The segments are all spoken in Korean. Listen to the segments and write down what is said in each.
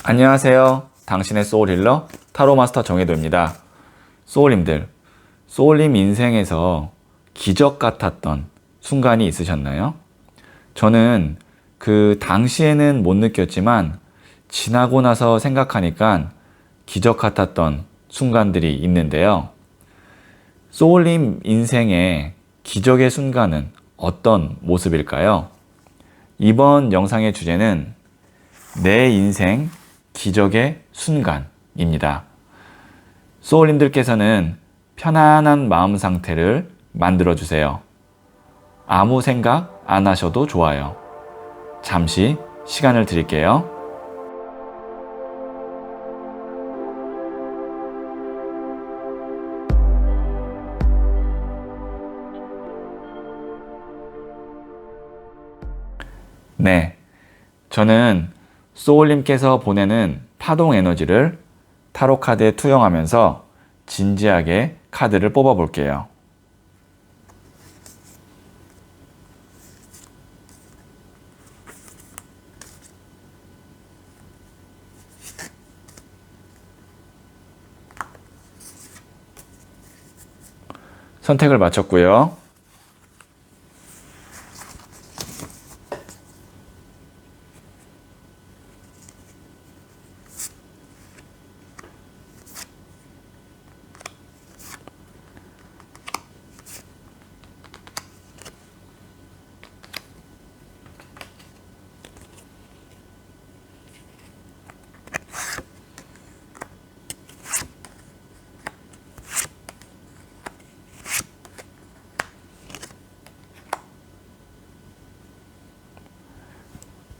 안녕하세요. 당신의 소울힐러 타로마스터 정혜도입니다. 소울님들, 소울님 인생에서 기적 같았던 순간이 있으셨나요? 저는 그 당시에는 못 느꼈지만 지나고 나서 생각하니까 기적 같았던 순간들이 있는데요. 소울님 인생의 기적의 순간은 어떤 모습일까요? 이번 영상의 주제는 내 인생 기적의 순간입니다. 소울님들께서는 편안한 마음 상태를 만들어주세요. 아무 생각 안 하셔도 좋아요. 잠시 시간을 드릴게요. 네, 저는 소울님께서 보내는 파동 에너지를 타로 카드에 투영하면서 진지하게 카드를 뽑아 볼게요. 선택을 마쳤고요.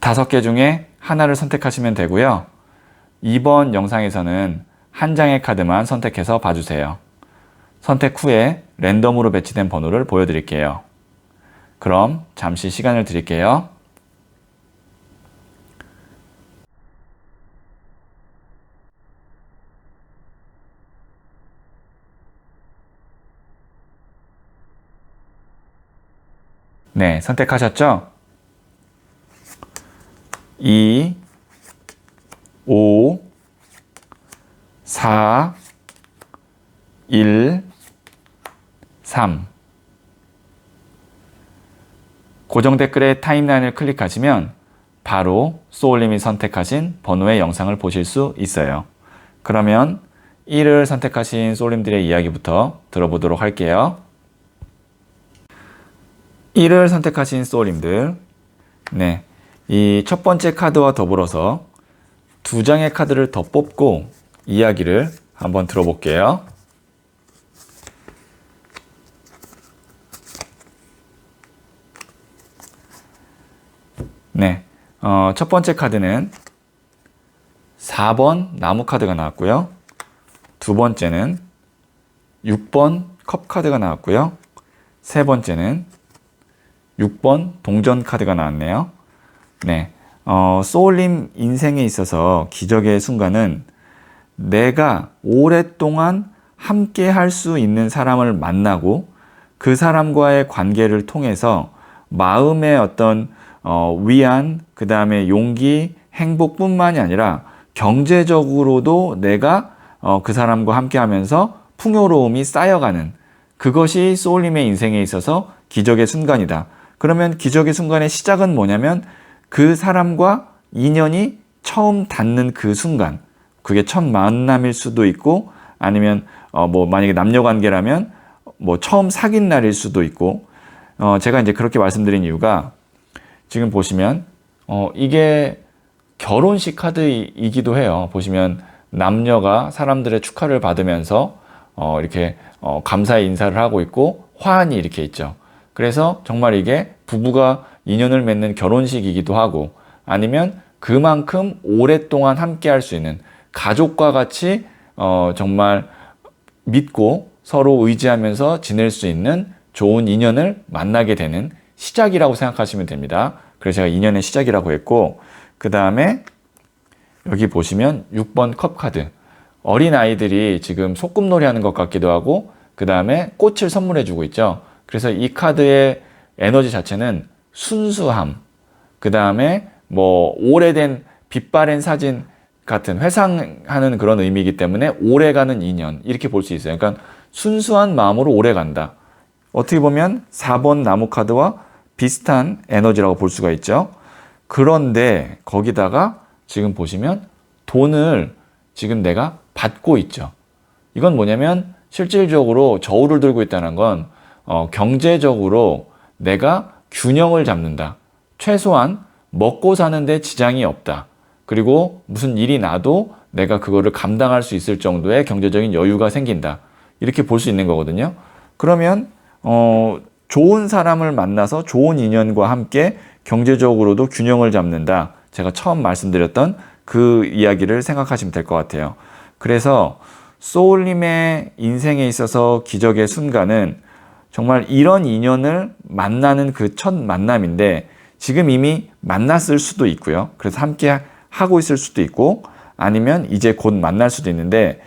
다섯 개 중에 하나를 선택하시면 되고요. 이번 영상에서는 한 장의 카드만 선택해서 봐주세요. 선택 후에 랜덤으로 배치된 번호를 보여드릴게요. 그럼 잠시 시간을 드릴게요. 네, 선택하셨죠? 2, 5, 4, 1, 3. 고정 댓글에 타임라인을 클릭하시면 바로 소울님이 선택하신 번호의 영상을 보실 수 있어요. 그러면 1을 선택하신 소울님들의 이야기부터 들어보도록 할게요. 1을 선택하신 소울님들, 네, 이 첫 번째 카드와 더불어서 두 장의 카드를 더 뽑고 이야기를 한번 들어볼게요. 네, 첫 번째 카드는 4번 나무 카드가 나왔고요. 두 번째는 6번 컵 카드가 나왔고요. 세 번째는 6번 동전 카드가 나왔네요. 네, 소울님 인생에 있어서 기적의 순간은 내가 오랫동안 함께 할 수 있는 사람을 만나고 그 사람과의 관계를 통해서 마음의 어떤 위안, 그 다음에 용기, 행복뿐만이 아니라 경제적으로도 내가 그 사람과 함께 하면서 풍요로움이 쌓여가는 그것이 소울님의 인생에 있어서 기적의 순간이다. 그러면 기적의 순간의 시작은 뭐냐면 그 사람과 인연이 처음 닿는 그 순간, 그게 첫 만남일 수도 있고 아니면 만약에 남녀 관계라면 처음 사귄 날일 수도 있고 제가 이제 그렇게 말씀드린 이유가 지금 보시면 이게 결혼식 카드이기도 해요. 보시면 남녀가 사람들의 축하를 받으면서 이렇게 감사의 인사를 하고 있고 화환이 이렇게 있죠. 그래서 정말 이게 부부가 인연을 맺는 결혼식이기도 하고 아니면 그만큼 오랫동안 함께 할 수 있는 가족과 같이 정말 믿고 서로 의지하면서 지낼 수 있는 좋은 인연을 만나게 되는 시작이라고 생각하시면 됩니다. 그래서 제가 인연의 시작이라고 했고 그 다음에 여기 보시면 6번 컵 카드 어린아이들이 지금 소꿉놀이 하는 것 같기도 하고 그 다음에 꽃을 선물해 주고 있죠. 그래서 이 카드의 에너지 자체는 순수함, 그 다음에 오래된 빛바랜 사진 같은 회상하는 그런 의미이기 때문에 오래가는 인연 이렇게 볼 수 있어요. 그러니까 순수한 마음으로 오래간다. 어떻게 보면 4번 나무 카드와 비슷한 에너지라고 볼 수가 있죠. 그런데 거기다가 지금 보시면 돈을 지금 내가 받고 있죠. 이건 뭐냐면 실질적으로 저울을 들고 있다는 건 경제적으로 내가 균형을 잡는다. 최소한 먹고 사는데 지장이 없다. 그리고 무슨 일이 나도 내가 그거를 감당할 수 있을 정도의 경제적인 여유가 생긴다. 이렇게 볼 수 있는 거거든요. 그러면 좋은 사람을 만나서 좋은 인연과 함께 경제적으로도 균형을 잡는다. 제가 처음 말씀드렸던 그 이야기를 생각하시면 될 것 같아요. 그래서 소울님의 인생에 있어서 기적의 순간은 정말 이런 인연을 만나는 그 첫 만남인데 지금 이미 만났을 수도 있고요. 그래서 함께 하고 있을 수도 있고 아니면 이제 곧 만날 수도 있는데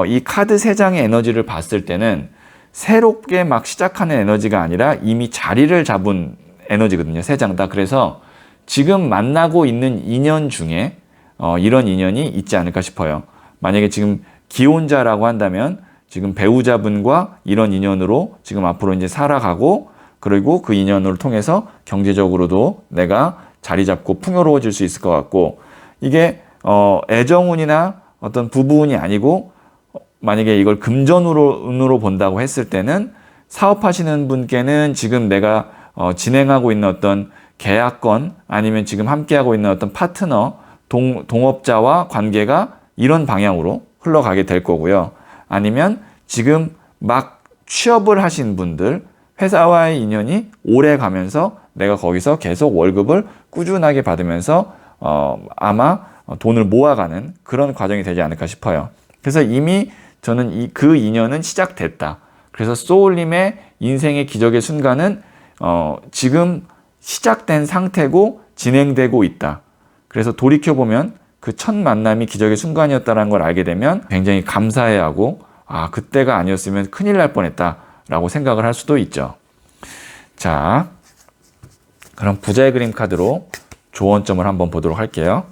이 카드 3장의 에너지를 봤을 때는 새롭게 막 시작하는 에너지가 아니라 이미 자리를 잡은 에너지거든요. 3장 다. 그래서 지금 만나고 있는 인연 중에 이런 인연이 있지 않을까 싶어요. 만약에 지금 기혼자라고 한다면 지금 배우자분과 이런 인연으로 지금 앞으로 이제 살아가고 그리고 그 인연을 통해서 경제적으로도 내가 자리 잡고 풍요로워질 수 있을 것 같고 이게 애정운이나 어떤 부부운이 아니고 만약에 이걸 금전운으로 본다고 했을 때는 사업하시는 분께는 지금 내가 진행하고 있는 어떤 계약건 아니면 지금 함께하고 있는 어떤 파트너, 동업자와 관계가 이런 방향으로 흘러가게 될 거고요. 아니면 지금 막 취업을 하신 분들, 회사와의 인연이 오래 가면서 내가 거기서 계속 월급을 꾸준하게 받으면서 아마 돈을 모아가는 그런 과정이 되지 않을까 싶어요. 그래서 이미 저는 그 인연은 시작됐다. 그래서 소울님의 인생의 기적의 순간은 지금 시작된 상태고 진행되고 있다. 그래서 돌이켜보면 그 첫 만남이 기적의 순간이었다는 걸 알게 되면 굉장히 감사해하고 그때가 아니었으면 큰일 날 뻔했다라고 생각을 할 수도 있죠. 자, 그럼 부자의 그림 카드로 조언점을 한번 보도록 할게요.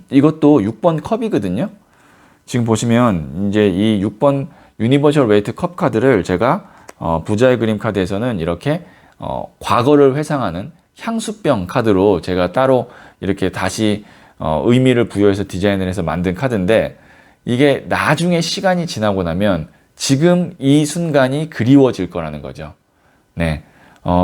이것도 6번 컵이거든요. 지금 보시면 이제 이 6번 유니버셜 웨이트 컵 카드를 제가 부자의 그림 카드에서는 이렇게 과거를 회상하는 향수병 카드로 제가 따로 이렇게 다시 의미를 부여해서 디자인을 해서 만든 카드인데 이게 나중에 시간이 지나고 나면 지금 이 순간이 그리워질 거라는 거죠. 네,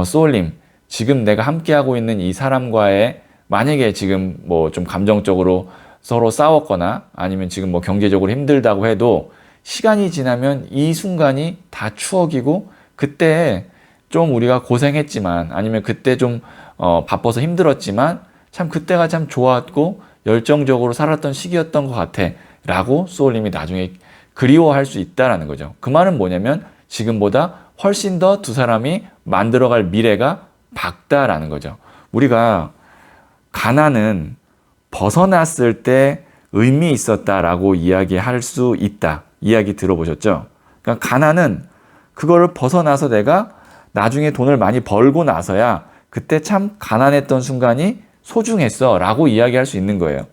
소울님, 지금 내가 함께하고 있는 이 사람과의 만약에 지금 뭐 좀 감정적으로 서로 싸웠거나 아니면 지금 뭐 경제적으로 힘들다고 해도 시간이 지나면 이 순간이 다 추억이고 그때 좀 우리가 고생했지만 아니면 그때 좀 바빠서 힘들었지만 참 그때가 참 좋았고 열정적으로 살았던 시기였던 것 같아 라고 소울님이 나중에 그리워할 수 있다라는 거죠. 그 말은 뭐냐면 지금보다 훨씬 더 두 사람이 만들어갈 미래가 밝다라는 거죠. 우리가 가난은 벗어났을 때 의미 있었다라고 이야기할 수 있다. 이야기 들어보셨죠? 그러니까 가난은 그거를 벗어나서 내가 나중에 돈을 많이 벌고 나서야 그때 참 가난했던 순간이 소중했어 라고 이야기할 수 있는 거예요.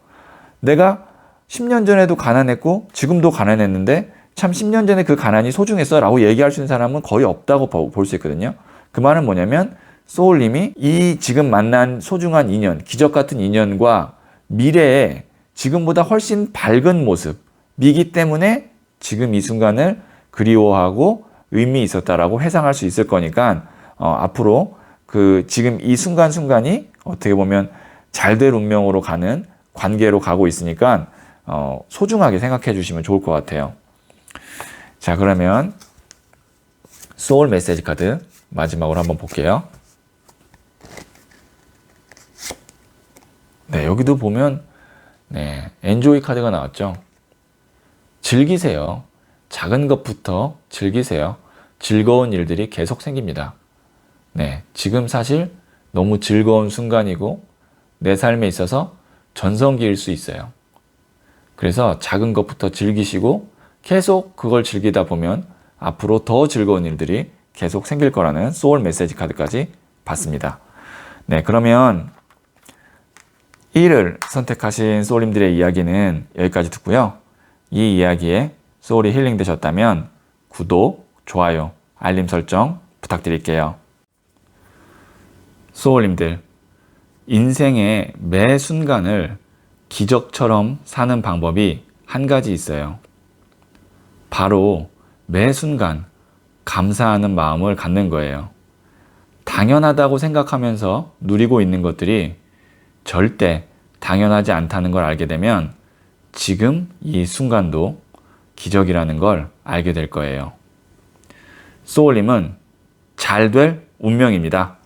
내가 10년 전에도 가난했고 지금도 가난했는데 참 10년 전에 그 가난이 소중했어 라고 얘기할 수 있는 사람은 거의 없다고 볼 수 있거든요. 그 말은 뭐냐면 소울님이 이 지금 만난 소중한 인연, 기적 같은 인연과 미래에 지금보다 훨씬 밝은 모습이기 때문에 지금 이 순간을 그리워하고 의미 있었다라고 회상할 수 있을 거니까 앞으로 그 지금 이 순간순간이 어떻게 보면 잘될 운명으로 가는 관계로 가고 있으니까 소중하게 생각해 주시면 좋을 것 같아요. 자, 그러면 소울 메시지 카드 마지막으로 한번 볼게요. 네, 여기도 보면 엔조이 카드가 나왔죠. 즐기세요. 작은 것부터 즐기세요. 즐거운 일들이 계속 생깁니다. 네, 지금 사실 너무 즐거운 순간이고 내 삶에 있어서 전성기일 수 있어요. 그래서 작은 것부터 즐기시고 계속 그걸 즐기다 보면 앞으로 더 즐거운 일들이 계속 생길 거라는 소울 메시지 카드까지 봤습니다. 네, 그러면 1을 선택하신 소울님들의 이야기는 여기까지 듣고요. 이 이야기에 소울이 힐링 되셨다면 구독, 좋아요, 알림 설정 부탁드릴게요. 소울님들, 인생의 매 순간을 기적처럼 사는 방법이 한 가지 있어요. 바로 매 순간 감사하는 마음을 갖는 거예요. 당연하다고 생각하면서 누리고 있는 것들이 절대 당연하지 않다는 걸 알게 되면 지금 이 순간도 기적이라는 걸 알게 될 거예요. 소울님은 잘 될 운명입니다.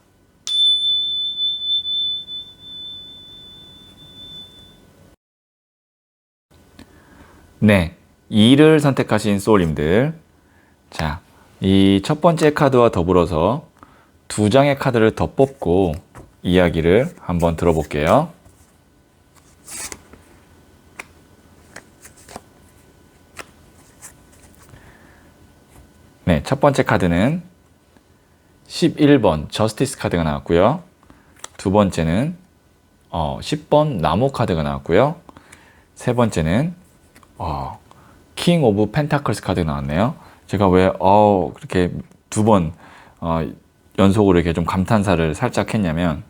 네, 2를 선택하신 소울님들. 자, 이 첫 번째 카드와 더불어서 2장의 카드를 더 뽑고 이야기를 한번 들어볼게요. 네, 첫 번째 카드는 11번 저스티스 카드가 나왔고요. 두 번째는 10번 나무 카드가 나왔고요. 세 번째는 킹 오브 펜타클스 카드가 나왔네요. 제가 왜 그렇게 두 번 연속으로 이렇게 좀 감탄사를 살짝 했냐면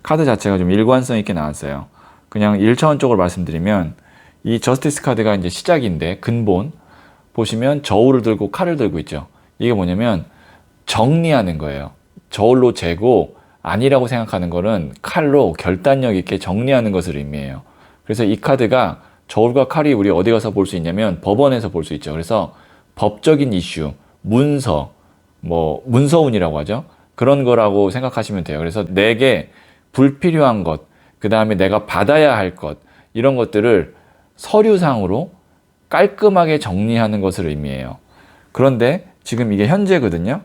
카드 자체가 좀 일관성 있게 나왔어요. 그냥 1차원적으로 말씀드리면 이 저스티스 카드가 이제 시작인데 근본 보시면 저울을 들고 칼을 들고 있죠. 이게 뭐냐면 정리하는 거예요. 저울로 재고 아니라고 생각하는 거는 칼로 결단력 있게 정리하는 것을 의미해요. 그래서 이 카드가 저울과 칼이 우리 어디 가서 볼 수 있냐면 법원에서 볼 수 있죠. 그래서 법적인 이슈, 문서, 문서운이라고 하죠. 그런 거라고 생각하시면 돼요. 그래서 내게 불필요한 것, 그 다음에 내가 받아야 할 것, 이런 것들을 서류상으로 깔끔하게 정리하는 것을 의미해요. 그런데 지금 이게 현재거든요.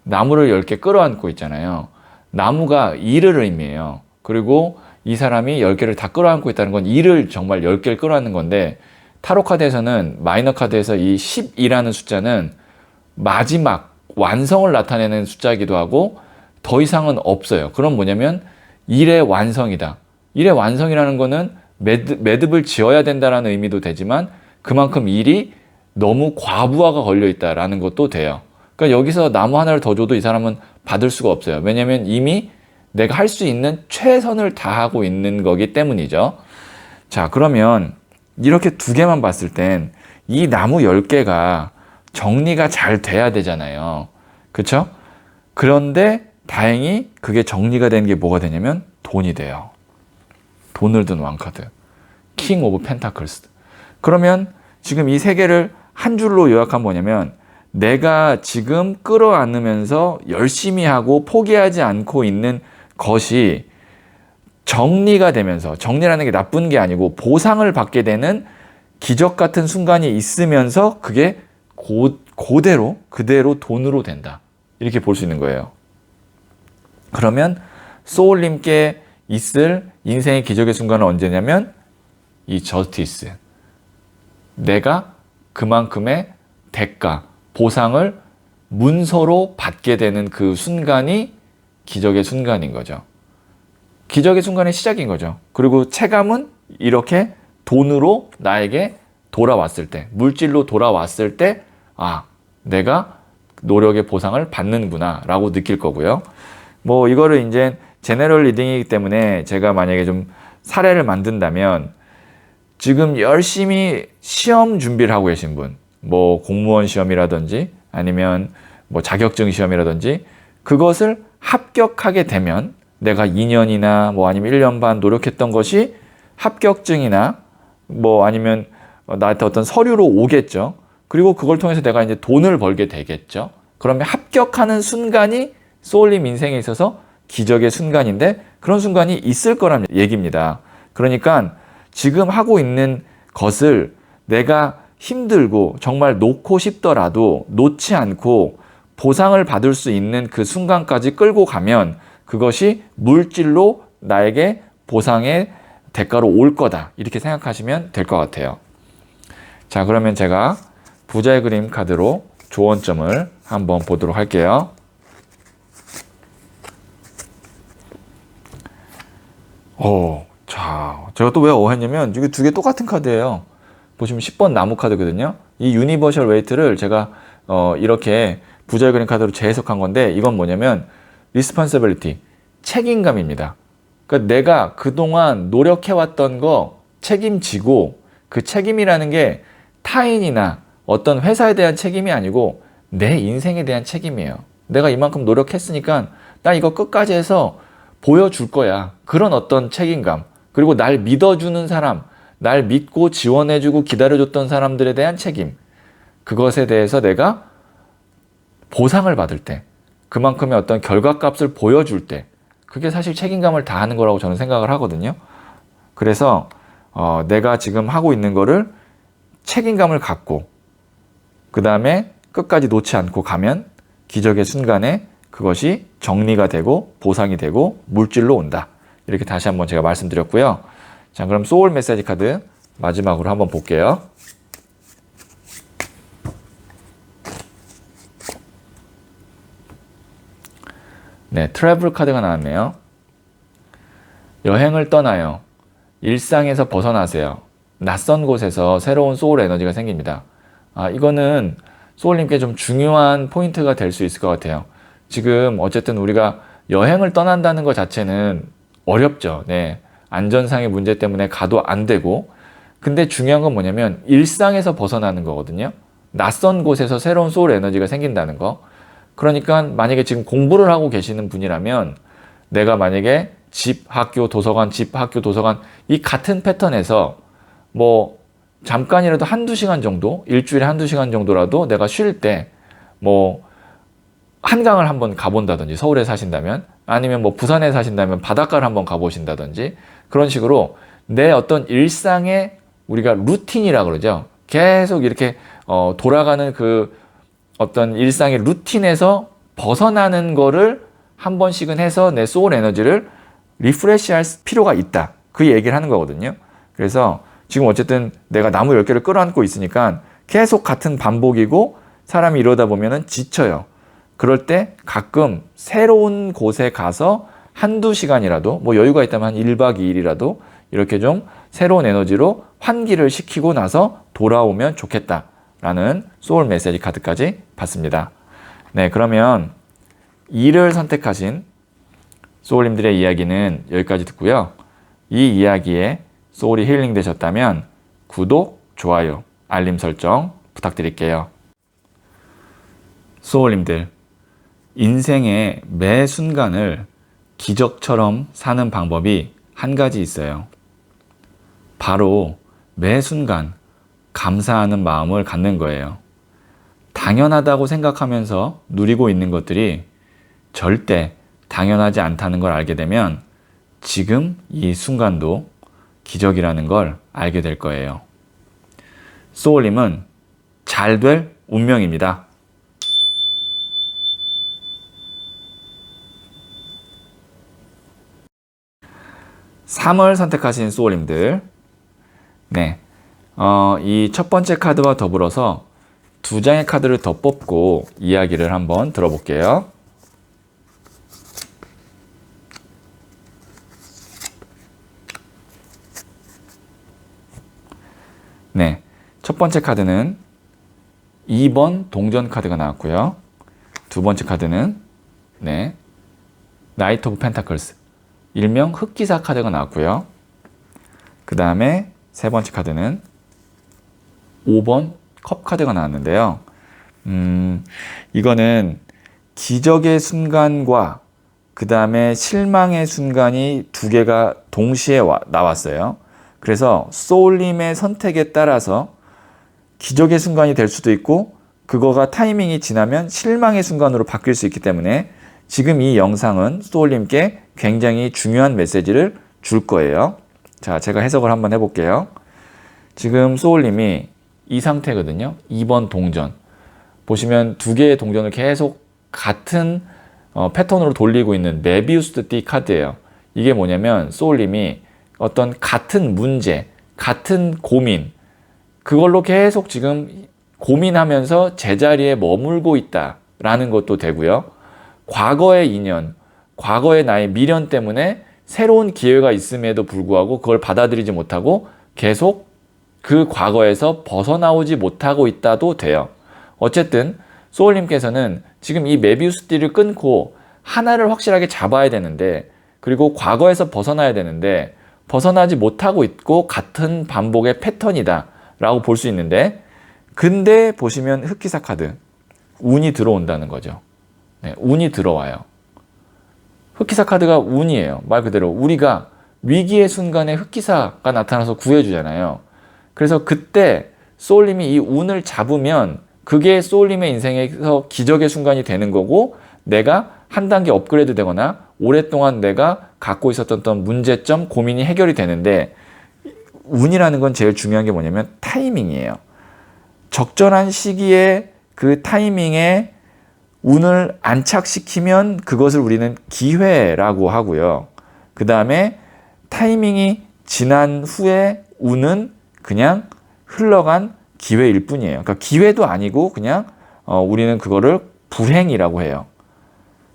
나무를 10개 끌어안고 있잖아요. 나무가 일을 의미해요. 그리고 이 사람이 10개를 다 끌어안고 있다는 건 일을 정말 10개를 끌어안는 건데 타로 카드에서는 마이너 카드에서 이 10이라는 숫자는 마지막 완성을 나타내는 숫자이기도 하고 더 이상은 없어요. 그럼 뭐냐면 일의 완성이다. 일의 완성이라는 거는 매듭을 지어야 된다는 의미도 되지만 그만큼 일이 너무 과부하가 걸려 있다라는 것도 돼요. 그러니까 여기서 나무 하나를 더 줘도 이 사람은 받을 수가 없어요. 왜냐면 이미 내가 할 수 있는 최선을 다하고 있는 거기 때문이죠. 자, 그러면 이렇게 두 개만 봤을 땐 이 나무 10개가 정리가 잘 돼야 되잖아요. 그쵸? 그런데 다행히 그게 정리가 되는 게 뭐가 되냐면 돈이 돼요. 돈을 든 왕카드. 킹 오브 펜타클스. 그러면 지금 이 세 개를 한 줄로 요약하면 뭐냐면 내가 지금 끌어안으면서 열심히 하고 포기하지 않고 있는 것이 정리가 되면서, 정리라는 게 나쁜 게 아니고 보상을 받게 되는 기적 같은 순간이 있으면서 그게 그대로 돈으로 된다. 이렇게 볼 수 있는 거예요. 그러면 소울님께 있을 인생의 기적의 순간은 언제냐면 이 저스티스. 내가 그만큼의 대가, 보상을 문서로 받게 되는 그 순간이 기적의 순간인 거죠. 기적의 순간의 시작인 거죠. 그리고 체감은 이렇게 돈으로 나에게 돌아왔을 때, 물질로 돌아왔을 때, 내가 노력의 보상을 받는구나 라고 느낄 거고요. 이거를 이제 제너럴 리딩이기 때문에 제가 만약에 좀 사례를 만든다면 지금 열심히 시험 준비를 하고 계신 분, 공무원 시험이라든지 아니면 자격증 시험이라든지 그것을 합격하게 되면 내가 2년이나 아니면 1년 반 노력했던 것이 합격증이나 아니면 나한테 어떤 서류로 오겠죠. 그리고 그걸 통해서 내가 이제 돈을 벌게 되겠죠. 그러면 합격하는 순간이 소울님 인생에 있어서 기적의 순간인데 그런 순간이 있을 거란 얘기입니다. 그러니까 지금 하고 있는 것을 내가 힘들고 정말 놓고 싶더라도 놓지 않고 보상을 받을 수 있는 그 순간까지 끌고 가면 그것이 물질로 나에게 보상의 대가로 올 거다. 이렇게 생각하시면 될 것 같아요. 자, 그러면 제가 부자의 그림 카드로 조언점을 한번 보도록 할게요. 자, 제가 또 왜 했냐면 이게 두 개 똑같은 카드예요. 보시면 10번 나무 카드거든요. 이 유니버셜 웨이트를 제가 이렇게 부자의 그림 카드로 재해석한 건데, 이건 뭐냐면 리스폰시빌리티, 책임감입니다. 그러니까 내가 그동안 노력해왔던 거 책임지고, 그 책임이라는 게 타인이나 어떤 회사에 대한 책임이 아니고 내 인생에 대한 책임이에요. 내가 이만큼 노력했으니까 나 이거 끝까지 해서 보여줄 거야. 그런 어떤 책임감. 그리고 날 믿어주는 사람, 날 믿고 지원해주고 기다려줬던 사람들에 대한 책임. 그것에 대해서 내가 보상을 받을 때, 그만큼의 어떤 결과값을 보여줄 때, 그게 사실 책임감을 다하는 거라고 저는 생각을 하거든요. 그래서 내가 지금 하고 있는 거를 책임감을 갖고, 그 다음에 끝까지 놓지 않고 가면 기적의 순간에 그것이 정리가 되고 보상이 되고 물질로 온다. 이렇게 다시 한번 제가 말씀드렸고요. 자, 그럼 소울 메시지 카드 마지막으로 한번 볼게요. 네, 트래블 카드가 나왔네요. 여행을 떠나요. 일상에서 벗어나세요. 낯선 곳에서 새로운 소울 에너지가 생깁니다. 이거는 소울님께 좀 중요한 포인트가 될 수 있을 것 같아요. 지금 어쨌든 우리가 여행을 떠난다는 것 자체는 어렵죠. 네. 안전상의 문제 때문에 가도 안 되고. 근데 중요한 건 뭐냐면 일상에서 벗어나는 거거든요. 낯선 곳에서 새로운 소울 에너지가 생긴다는 거. 그러니까 만약에 지금 공부를 하고 계시는 분이라면 내가 만약에 집, 학교, 도서관, 집, 학교, 도서관 이 같은 패턴에서 뭐 잠깐이라도 한두 시간 정도, 일주일에 한두 시간 정도라도 내가 쉴 때 뭐 한강을 한번 가본다든지, 서울에 사신다면, 아니면 뭐 부산에 사신다면 바닷가를 한번 가보신다든지, 그런 식으로 내 어떤 일상의 우리가 루틴이라 그러죠. 계속 이렇게 돌아가는 그 어떤 일상의 루틴에서 벗어나는 거를 한 번씩은 해서 내 소울 에너지를 리프레시할 필요가 있다. 그 얘기를 하는 거거든요. 그래서 지금 어쨌든 내가 나무 10개를 끌어안고 있으니까 계속 같은 반복이고 사람이 이러다 보면은 지쳐요. 그럴 때 가끔 새로운 곳에 가서 한두 시간이라도, 뭐 여유가 있다면 한 1박 2일이라도 이렇게 좀 새로운 에너지로 환기를 시키고 나서 돌아오면 좋겠다라는 소울 메시지 카드까지 봤습니다. 네, 그러면 2를 선택하신 소울님들의 이야기는 여기까지 듣고요. 이 이야기에 소울이 힐링 되셨다면 구독, 좋아요, 알림 설정 부탁드릴게요. 소울님들, 인생의 매 순간을 기적처럼 사는 방법이 한 가지 있어요. 바로 매 순간 감사하는 마음을 갖는 거예요. 당연하다고 생각하면서 누리고 있는 것들이 절대 당연하지 않다는 걸 알게 되면 지금 이 순간도 기적이라는 걸 알게 될 거예요. 소울님은 잘 될 운명입니다. 3을 선택하신 소울님들, 네, 이 첫 번째 카드와 더불어서 두 장의 카드를 더 뽑고 이야기를 한번 들어볼게요. 네, 첫 번째 카드는 2번 동전 카드가 나왔고요. 두 번째 카드는 네, 나이트 오브 펜타클스, 일명 흑기사 카드가 나왔고요. 그 다음에 세 번째 카드는 5번 컵 카드가 나왔는데요. 이거는 기적의 순간과 그 다음에 실망의 순간이 두 개가 동시에 나왔어요. 그래서 소울님의 선택에 따라서 기적의 순간이 될 수도 있고 그거가 타이밍이 지나면 실망의 순간으로 바뀔 수 있기 때문에 지금 이 영상은 소울님께 굉장히 중요한 메시지를 줄 거예요. 자, 제가 해석을 한번 해볼게요. 지금 소울님이 이 상태거든요. 2번 동전. 보시면 두 개의 동전을 계속 같은 패턴으로 돌리고 있는 메비우스 띠 카드예요. 이게 뭐냐면 소울님이 어떤 같은 문제, 같은 고민, 그걸로 계속 지금 고민하면서 제자리에 머물고 있다라는 것도 되고요. 과거의 인연, 과거의 나의 미련 때문에 새로운 기회가 있음에도 불구하고 그걸 받아들이지 못하고 계속 그 과거에서 벗어나오지 못하고 있다도 돼요. 어쨌든 소울님께서는 지금 이 메비우스 띠를 끊고 하나를 확실하게 잡아야 되는데, 그리고 과거에서 벗어나야 되는데 벗어나지 못하고 있고 같은 반복의 패턴이다 라고 볼 수 있는데, 근데 보시면 흑기사 카드 운이 들어온다는 거죠. 네, 운이 들어와요. 흑기사 카드가 운이에요. 말 그대로 우리가 위기의 순간에 흑기사가 나타나서 구해주잖아요. 그래서 그때 소울님이 이 운을 잡으면 그게 소울님의 인생에서 기적의 순간이 되는 거고, 내가 한 단계 업그레이드 되거나 오랫동안 내가 갖고 있었던 어떤 문제점, 고민이 해결이 되는데, 운이라는 건 제일 중요한 게 뭐냐면 타이밍이에요. 적절한 시기에 그 타이밍에 운을 안착시키면 그것을 우리는 기회라고 하고요. 그 다음에 타이밍이 지난 후에 운은 그냥 흘러간 기회일 뿐이에요. 그러니까 기회도 아니고 그냥 우리는 그거를 불행이라고 해요.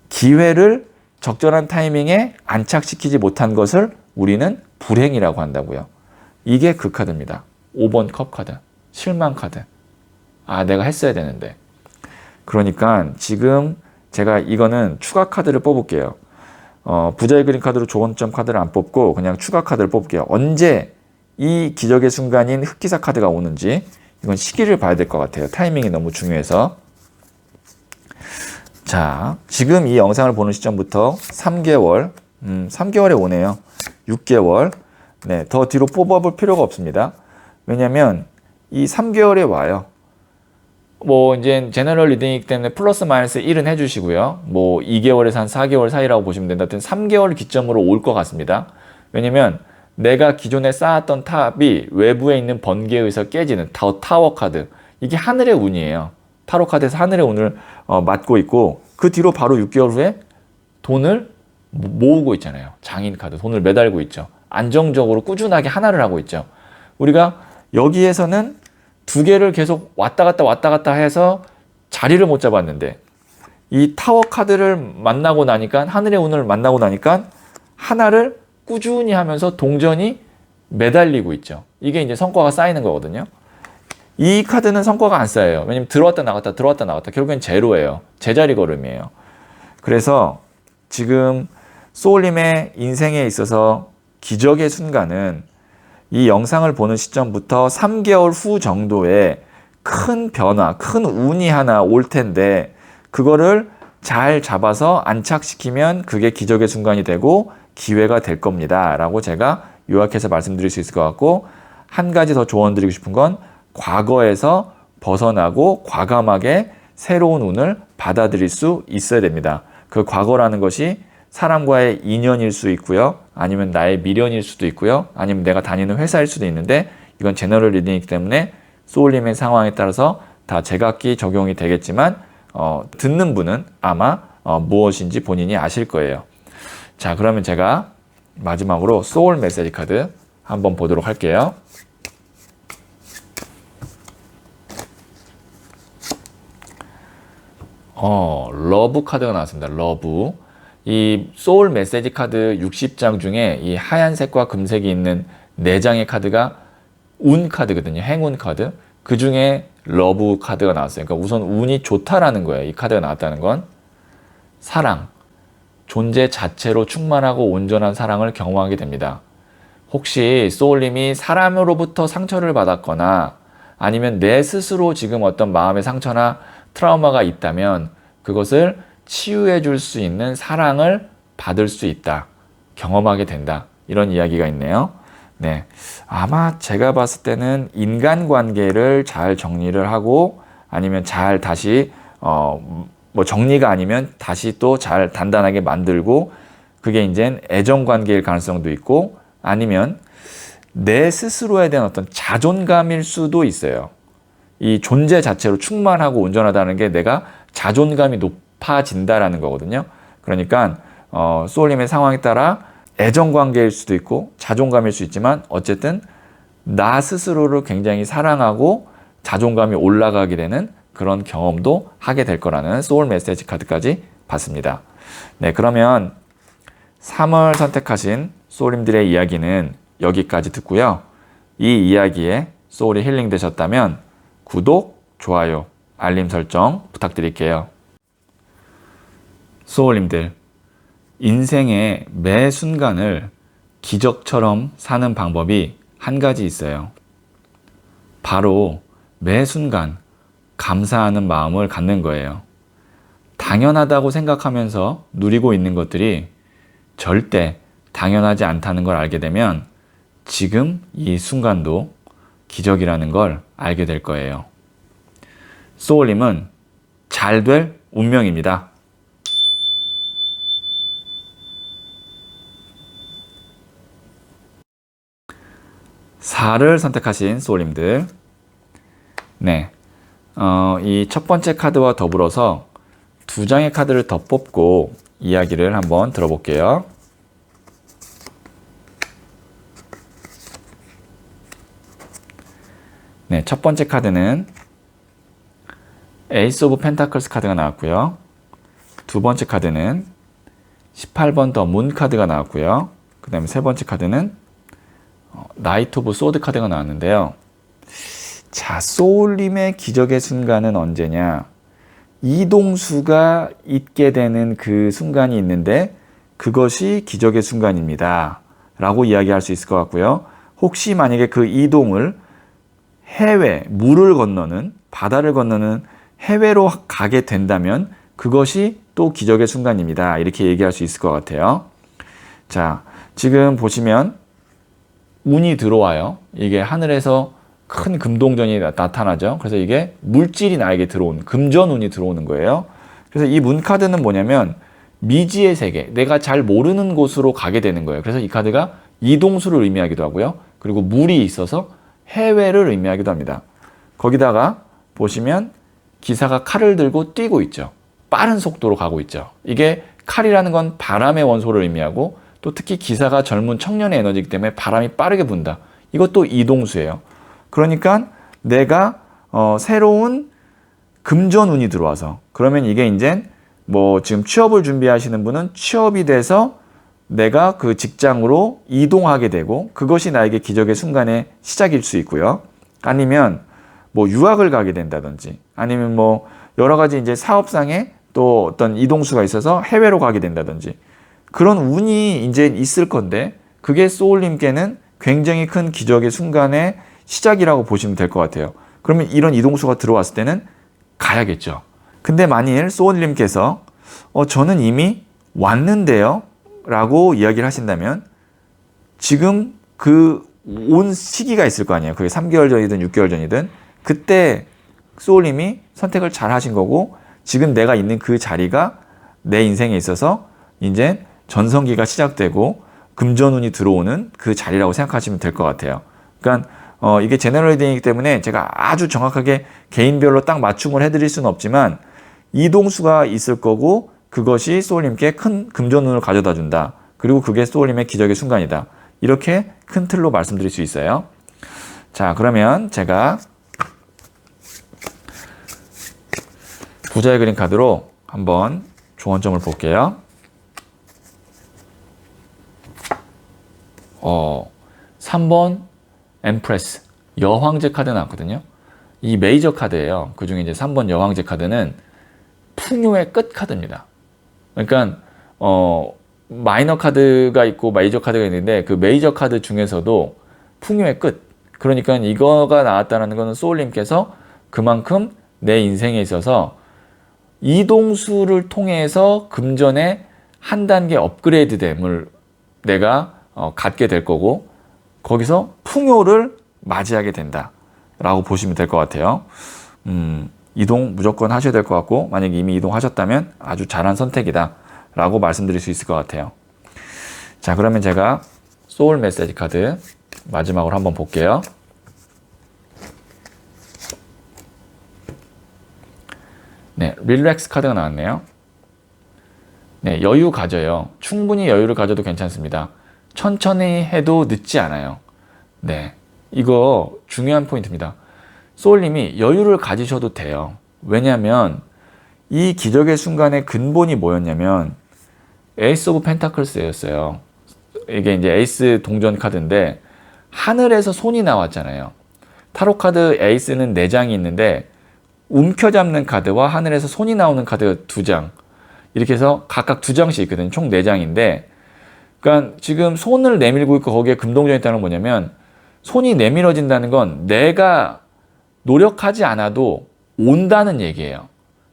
기회를 적절한 타이밍에 안착시키지 못한 것을 우리는 불행이라고 한다고요. 이게 그 카드입니다. 5번 컵 카드. 실망 카드. 아, 내가 했어야 되는데. 그러니까 지금 제가 이거는 추가 카드를 뽑을게요. 부자의 그림 카드로 조언점 카드를 안 뽑고 그냥 추가 카드를 뽑을게요. 언제 이 기적의 순간인 흑기사 카드가 오는지, 이건 시기를 봐야 될 것 같아요. 타이밍이 너무 중요해서. 자, 지금 이 영상을 보는 시점부터 3개월, 3개월에 오네요. 6개월. 네, 더 뒤로 뽑아볼 필요가 없습니다. 왜냐면 이 3개월에 와요. 뭐 이제 제너럴 리딩이기 때문에 플러스 마이너스 1은 해주시고요. 뭐 2개월에서 한 4개월 사이라고 보시면 된다. 하여튼 3개월 기점으로 올 것 같습니다. 왜냐면 내가 기존에 쌓았던 탑이 외부에 있는 번개에 의해서 깨지는 타워 카드. 이게 하늘의 운이에요. 타로 카드에서 하늘의 운을 맡고 있고, 그 뒤로 바로 6개월 후에 돈을 모으고 있잖아요. 장인 카드. 돈을 매달고 있죠. 안정적으로 꾸준하게 하나를 하고 있죠. 우리가 여기에서는 두 개를 계속 왔다 갔다 해서 자리를 못 잡았는데, 이 타워 카드를 만나고 나니까, 하늘의 운을 만나고 나니까 하나를 꾸준히 하면서 동전이 매달리고 있죠. 이게 이제 성과가 쌓이는 거거든요. 이 카드는 성과가 안 쌓여요. 왜냐면 들어왔다 나갔다 결국엔 제로예요. 제자리 걸음이에요. 그래서 지금 소울님의 인생에 있어서 기적의 순간은 이 영상을 보는 시점부터 3개월 후 정도에 큰 변화, 큰 운이 하나 올 텐데, 그거를 잘 잡아서 안착시키면 그게 기적의 순간이 되고 기회가 될 겁니다 라고 제가 요약해서 말씀드릴 수 있을 것 같고, 한 가지 더 조언 드리고 싶은 건 과거에서 벗어나고 과감하게 새로운 운을 받아들일 수 있어야 됩니다. 그 과거라는 것이 사람과의 인연일 수 있고요. 아니면 나의 미련일 수도 있고요. 아니면 내가 다니는 회사일 수도 있는데, 이건 제너럴 리딩이기 때문에 소울님의 상황에 따라서 다 제각기 적용이 되겠지만 듣는 분은 아마 무엇인지 본인이 아실 거예요. 자, 그러면 제가 마지막으로 소울 메시지 카드 한번 보도록 할게요. 러브 카드가 나왔습니다. 러브. 이 소울 메시지 카드 60장 중에 이 하얀색과 금색이 있는 4장의 카드가 운 카드거든요. 행운 카드. 그 중에 러브 카드가 나왔어요. 그러니까 우선 운이 좋다라는 거예요. 이 카드가 나왔다는 건 사랑, 존재 자체로 충만하고 온전한 사랑을 경험하게 됩니다. 혹시 소울님이 사람으로부터 상처를 받았거나 아니면 내 스스로 지금 어떤 마음의 상처나 트라우마가 있다면 그것을 치유해 줄 수 있는 사랑을 받을 수 있다. 경험하게 된다. 이런 이야기가 있네요. 네. 아마 제가 봤을 때는 인간관계를 잘 정리를 하고, 아니면 잘 다시 뭐 정리가 아니면 다시 또 잘 단단하게 만들고, 그게 이제 애정관계일 가능성도 있고, 아니면 내 스스로에 대한 어떤 자존감일 수도 있어요. 이 존재 자체로 충만하고 온전하다는 게 내가 자존감이 높아진다라는 거거든요. 그러니까 소울님의 상황에 따라 애정관계일 수도 있고 자존감일 수 있지만, 어쨌든 나 스스로를 굉장히 사랑하고 자존감이 올라가게 되는 그런 경험도 하게 될 거라는 소울 메시지 카드까지 봤습니다. 네, 그러면 3을 선택하신 소울님들의 이야기는 여기까지 듣고요. 이 이야기에 소울이 힐링 되셨다면 구독, 좋아요, 알림 설정 부탁드릴게요. 소울님들, 인생의 매 순간을 기적처럼 사는 방법이 한 가지 있어요. 바로 매 순간 감사하는 마음을 갖는 거예요. 당연하다고 생각하면서 누리고 있는 것들이 절대 당연하지 않다는 걸 알게 되면 지금 이 순간도 기적이라는 걸 알게 될 거예요. 소울님은 잘 될 운명입니다. (4를) 선택하신 소울님들, 네, 이 첫 번째 카드와 더불어서 2장의 카드를 더 뽑고 이야기를 한번 들어볼게요. 네, 첫 번째 카드는 에이스 오브 펜타클스 카드가 나왔고요. 두 번째 카드는 18번 더 문 카드가 나왔고요. 그 다음에 세 번째 카드는 나이트 오브 소드 카드가 나왔는데요. 자, 소울님의 기적의 순간은 언제냐? 이동수가 있게 되는 그 순간이 있는데 그것이 기적의 순간입니다 라고 이야기할 수 있을 것 같고요. 혹시 만약에 그 이동을 해외, 물을 건너는, 바다를 건너는 해외로 가게 된다면 그것이 또 기적의 순간입니다, 이렇게 얘기할 수 있을 것 같아요. 자, 지금 보시면 운이 들어와요. 이게 하늘에서 큰 금동전이 나타나죠. 그래서 이게 물질이 나에게 들어오는, 금전운이 들어오는 거예요. 그래서 이 문 카드는 뭐냐면 미지의 세계, 내가 잘 모르는 곳으로 가게 되는 거예요. 그래서 이 카드가 이동수를 의미하기도 하고요. 그리고 물이 있어서 해외를 의미하기도 합니다. 거기다가 보시면 기사가 칼을 들고 뛰고 있죠. 빠른 속도로 가고 있죠. 이게 칼이라는 건 바람의 원소를 의미하고, 또 특히 기사가 젊은 청년의 에너지이기 때문에 바람이 빠르게 분다. 이것도 이동수예요. 그러니까 내가 새로운 금전운이 들어와서, 그러면 이게 이제 뭐 지금 취업을 준비하시는 분은 취업이 돼서 내가 그 직장으로 이동하게 되고 그것이 나에게 기적의 순간의 시작일 수 있고요. 아니면 뭐 유학을 가게 된다든지, 아니면 뭐 여러 가지 이제 사업상에 또 어떤 이동수가 있어서 해외로 가게 된다든지, 그런 운이 이제 있을 건데 그게 소울님께는 굉장히 큰 기적의 순간의 시작이라고 보시면 될 것 같아요. 그러면 이런 이동수가 들어왔을 때는 가야겠죠. 근데 만일 소울님께서 저는 이미 왔는데요 라고 이야기를 하신다면 지금 그 온 시기가 있을 거 아니에요. 그게 3개월 전이든 6개월 전이든 그때 소울님이 선택을 잘 하신 거고, 지금 내가 있는 그 자리가 내 인생에 있어서 이제 전성기가 시작되고 금전운이 들어오는 그 자리라고 생각하시면 될 것 같아요. 그러니까 이게 제너럴 리딩이기 때문에 제가 아주 정확하게 개인별로 딱 맞춤을 해드릴 수는 없지만 이동수가 있을 거고 그것이 소울님께 큰 금전운을 가져다 준다. 그리고 그게 소울님의 기적의 순간이다. 이렇게 큰 틀로 말씀드릴 수 있어요. 자, 그러면 제가 부자의 그림 카드로 한번 조언점을 볼게요. 3번 엠프레스, 여황제 카드 나왔거든요. 이 메이저 카드예요. 그 중에 이제 3번 여황제 카드는 풍요의 끝 카드입니다. 그러니까 마이너 카드가 있고 메이저 카드가 있는데 그 메이저 카드 중에서도 풍요의 끝. 그러니까 이거가 나왔다는 것은 소울님께서 그만큼 내 인생에 있어서 이동수를 통해서 금전의 한 단계 업그레이드됨을 내가 갖게 될 거고, 거기서 풍요를 맞이하게 된다 라고 보시면 될 것 같아요. 이동 무조건 하셔야 될 것 같고, 만약에 이미 이동하셨다면 아주 잘한 선택이다 라고 말씀드릴 수 있을 것 같아요. 자, 그러면 제가 소울 메시지 카드 마지막으로 한번 볼게요. 네, 릴렉스 카드가 나왔네요. 네, 여유 가져요. 충분히 여유를 가져도 괜찮습니다. 천천히 해도 늦지 않아요. 네, 이거 중요한 포인트입니다. 소울님이 여유를 가지셔도 돼요. 왜냐하면 이 기적의 순간의 근본이 뭐였냐면 에이스 오브 펜타클스였어요. 이게 이제 에이스 동전 카드인데 하늘에서 손이 나왔잖아요. 타로 카드 에이스는 4장이 있는데 움켜잡는 카드와 하늘에서 손이 나오는 카드 2장, 이렇게 해서 각각 2장씩 있거든요. 총 4장인데, 그러니까 지금 손을 내밀고 있고 거기에 금동전이 있다는 건 뭐냐면, 손이 내밀어진다는 건 내가 노력하지 않아도 온다는 얘기예요.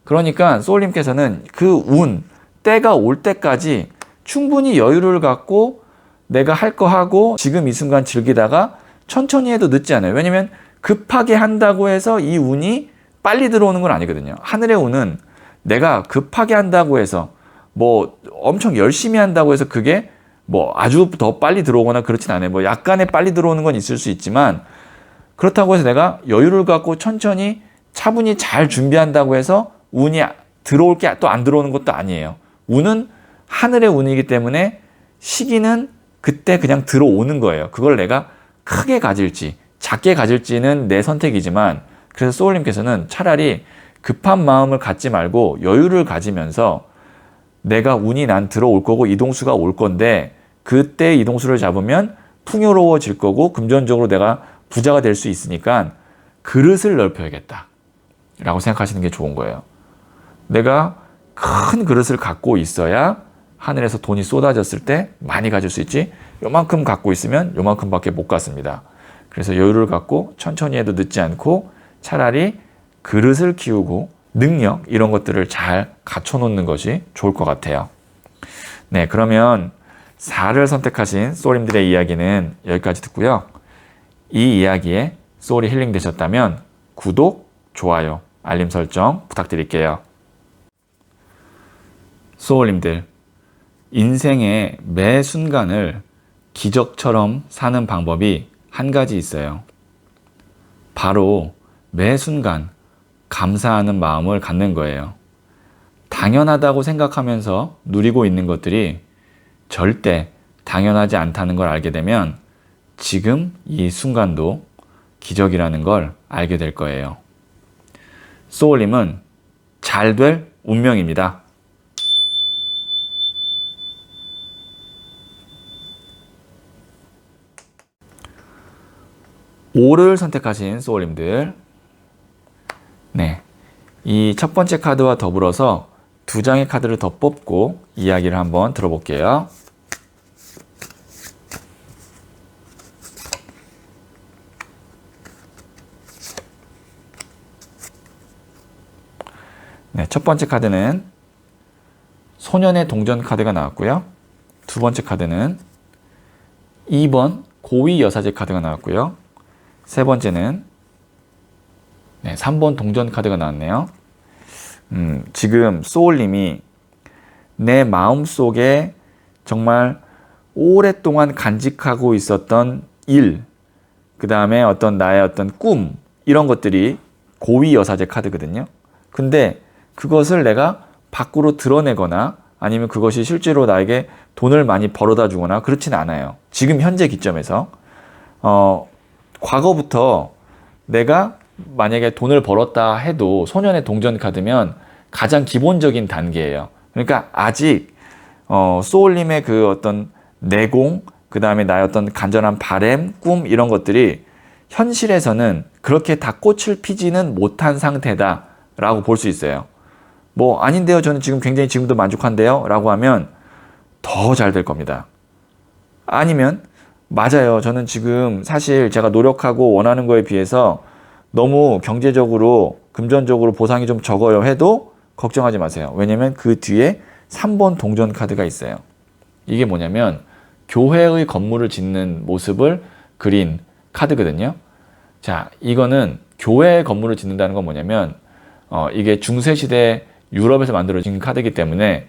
그러니까 소울님께서는 그 때가 올 때까지 충분히 여유를 갖고 내가 할 거 하고 지금 이 순간 즐기다가 천천히 해도 늦지 않아요. 왜냐면 급하게 한다고 해서 이 운이 빨리 들어오는 건 아니거든요. 하늘의 운은 내가 급하게 한다고 해서 뭐 엄청 열심히 한다고 해서 그게 뭐 아주 더 빨리 들어오거나 그렇진 않아요. 뭐 약간의 빨리 들어오는 건 있을 수 있지만, 그렇다고 해서 내가 여유를 갖고 천천히 차분히 잘 준비한다고 해서 운이 들어올 게 또 안 들어오는 것도 아니에요. 운은 하늘의 운이기 때문에 시기는 그때 그냥 들어오는 거예요. 그걸 내가 크게 가질지 작게 가질지는 내 선택이지만, 그래서 소울님께서는 차라리 급한 마음을 갖지 말고 여유를 가지면서 내가 운이 난 들어올 거고 이동수가 올 건데 그때 이동수를 잡으면 풍요로워질 거고 금전적으로 내가 부자가 될 수 있으니까 그릇을 넓혀야겠다 라고 생각하시는 게 좋은 거예요. 내가 큰 그릇을 갖고 있어야 하늘에서 돈이 쏟아졌을 때 많이 가질 수 있지, 요만큼 갖고 있으면 요만큼밖에 못 갖습니다. 그래서 여유를 갖고 천천히 해도 늦지 않고 차라리 그릇을 키우고 능력 이런 것들을 잘 갖춰놓는 것이 좋을 것 같아요. 네, 그러면 4를 선택하신 소울님들의 이야기는 여기까지 듣고요. 이 이야기에 소울이 힐링 되셨다면 구독, 좋아요, 알림 설정 부탁드릴게요. 소울님들, 인생의 매 순간을 기적처럼 사는 방법이 한 가지 있어요. 바로 매 순간 감사하는 마음을 갖는 거예요. 당연하다고 생각하면서 누리고 있는 것들이 절대 당연하지 않다는 걸 알게 되면 지금 이 순간도 기적이라는 걸 알게 될 거예요. 소울님은 잘 될 운명입니다. 5를 선택하신 소울님들, 네, 이 첫 번째 카드와 더불어서 2장의 카드를 더 뽑고 이야기를 한번 들어볼게요. 네, 첫 번째 카드는 소년의 동전 카드가 나왔고요. 두 번째 카드는 2번 고위 여사제 카드가 나왔고요. 세 번째는 3번 동전 카드가 나왔네요. 지금 소울님이 내 마음속에 정말 오랫동안 간직하고 있었던 일, 그 다음에 어떤 나의 어떤 꿈, 이런 것들이 고위 여사제 카드거든요. 근데 그것을 내가 밖으로 드러내거나 아니면 그것이 실제로 나에게 돈을 많이 벌어다 주거나 그렇진 않아요. 지금 현재 기점에서 과거부터 내가 만약에 돈을 벌었다 해도 소년의 동전 카드면 가장 기본적인 단계예요. 그러니까 아직 소울님의 그 어떤 내공, 그 다음에 나의 어떤 간절한 바램, 꿈 이런 것들이 현실에서는 그렇게 다 꽃을 피지는 못한 상태다라고 볼 수 있어요. 뭐 아닌데요, 저는 지금 굉장히 지금도 만족한데요 라고 하면 더 잘 될 겁니다. 아니면 맞아요, 저는 지금 사실 제가 노력하고 원하는 거에 비해서 너무 경제적으로 금전적으로 보상이 좀 적어요 해도 걱정하지 마세요. 왜냐면 그 뒤에 3번 동전 카드가 있어요. 이게 뭐냐면 교회의 건물을 짓는 모습을 그린 카드거든요. 자, 이거는 교회의 건물을 짓는다는 건 뭐냐면 이게 중세시대 유럽에서 만들어진 카드이기 때문에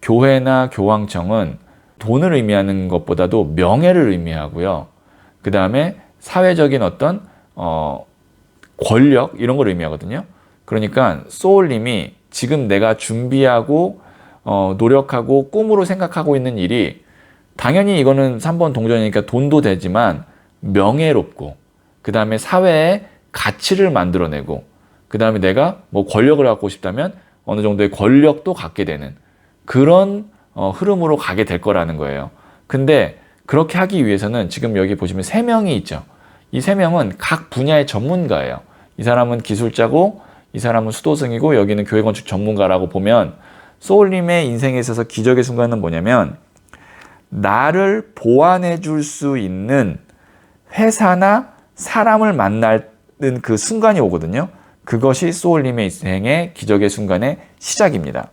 교회나 교황청은 돈을 의미하는 것보다도 명예를 의미하고요. 그 다음에 사회적인 어떤 권력 이런 걸 의미하거든요. 그러니까 소울님이 지금 내가 준비하고 노력하고 꿈으로 생각하고 있는 일이 당연히 이거는 3번 동전이니까 돈도 되지만 명예롭고 그 다음에 사회에 가치를 만들어내고 그 다음에 내가 뭐 권력을 갖고 싶다면 어느 정도의 권력도 갖게 되는 그런 흐름으로 가게 될 거라는 거예요. 근데 그렇게 하기 위해서는 지금 여기 보시면 3명이 있죠. 이 3명은 각 분야의 전문가예요. 이 사람은 기술자고 이 사람은 수도승이고 여기는 교회건축 전문가라고 보면 소울님의 인생에 있어서 기적의 순간은 뭐냐면 나를 보완해 줄 수 있는 회사나 사람을 만나는 그 순간이 오거든요. 그것이 소울님의 인생의 기적의 순간의 시작입니다.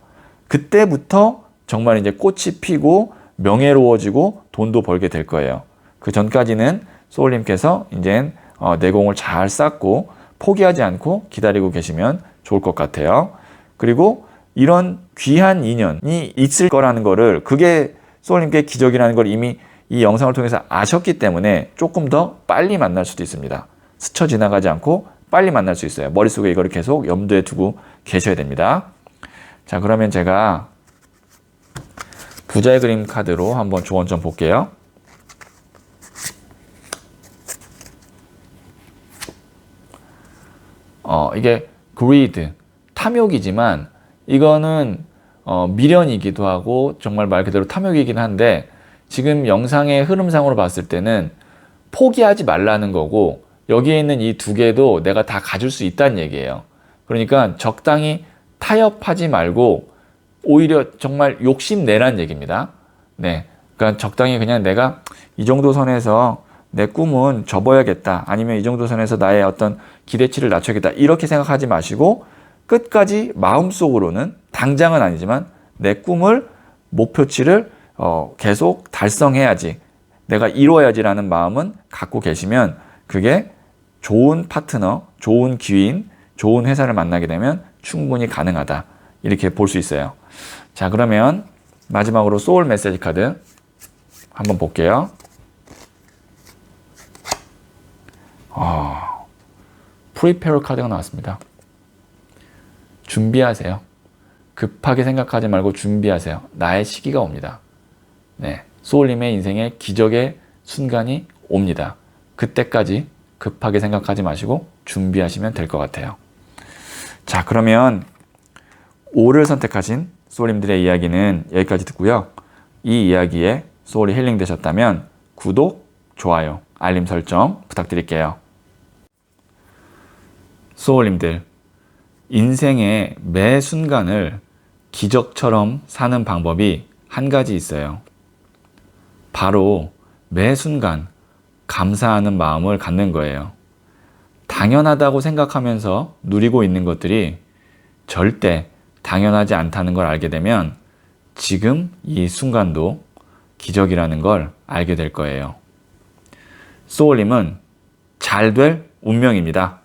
그때부터 정말 이제 꽃이 피고 명예로워지고 돈도 벌게 될 거예요. 그 전까지는 소울님께서 이제 내공을 잘 쌓고 포기하지 않고 기다리고 계시면 좋을 것 같아요. 그리고 이런 귀한 인연이 있을 거라는 거를 그게 소울님께 기적이라는 걸 이미 이 영상을 통해서 아셨기 때문에 조금 더 빨리 만날 수도 있습니다. 스쳐 지나가지 않고 빨리 만날 수 있어요. 머릿속에 이거를 계속 염두에 두고 계셔야 됩니다. 자, 그러면 제가 부자의 그림 카드로 한번 조언 좀 볼게요. 이게 greed, 탐욕이지만 이거는 미련이기도 하고 정말 말 그대로 탐욕이긴 한데 지금 영상의 흐름상으로 봤을 때는 포기하지 말라는 거고 여기에 있는 이 2개도 내가 다 가질 수 있다는 얘기예요. 그러니까 적당히 타협하지 말고 오히려 정말 욕심내란 얘기입니다. 네, 그러니까 적당히 그냥 내가 이 정도 선에서 내 꿈은 접어야겠다. 아니면 이 정도 선에서 나의 어떤 기대치를 낮춰야겠다. 이렇게 생각하지 마시고 끝까지 마음속으로는 당장은 아니지만 내 꿈을 목표치를 계속 달성해야지. 내가 이뤄야지라는 마음은 갖고 계시면 그게 좋은 파트너, 좋은 기회인, 좋은 회사를 만나게 되면 충분히 가능하다. 이렇게 볼 수 있어요. 자, 그러면 마지막으로 소울 메시지 카드 한번 볼게요. 프리페어 카드가 나왔습니다. 준비하세요. 급하게 생각하지 말고 준비하세요. 나의 시기가 옵니다. 네, 소울님의 인생에 기적의 순간이 옵니다. 그때까지 급하게 생각하지 마시고 준비하시면 될 것 같아요. 자, 그러면 5를 선택하신 소울님들의 이야기는 여기까지 듣고요. 이 이야기에 소울이 힐링 되셨다면 구독, 좋아요, 알림 설정 부탁드릴게요. 소울님들, 인생의 매 순간을 기적처럼 사는 방법이 한 가지 있어요. 바로 매 순간 감사하는 마음을 갖는 거예요. 당연하다고 생각하면서 누리고 있는 것들이 절대 당연하지 않다는 걸 알게 되면 지금 이 순간도 기적이라는 걸 알게 될 거예요. 소울님은 잘 될 운명입니다.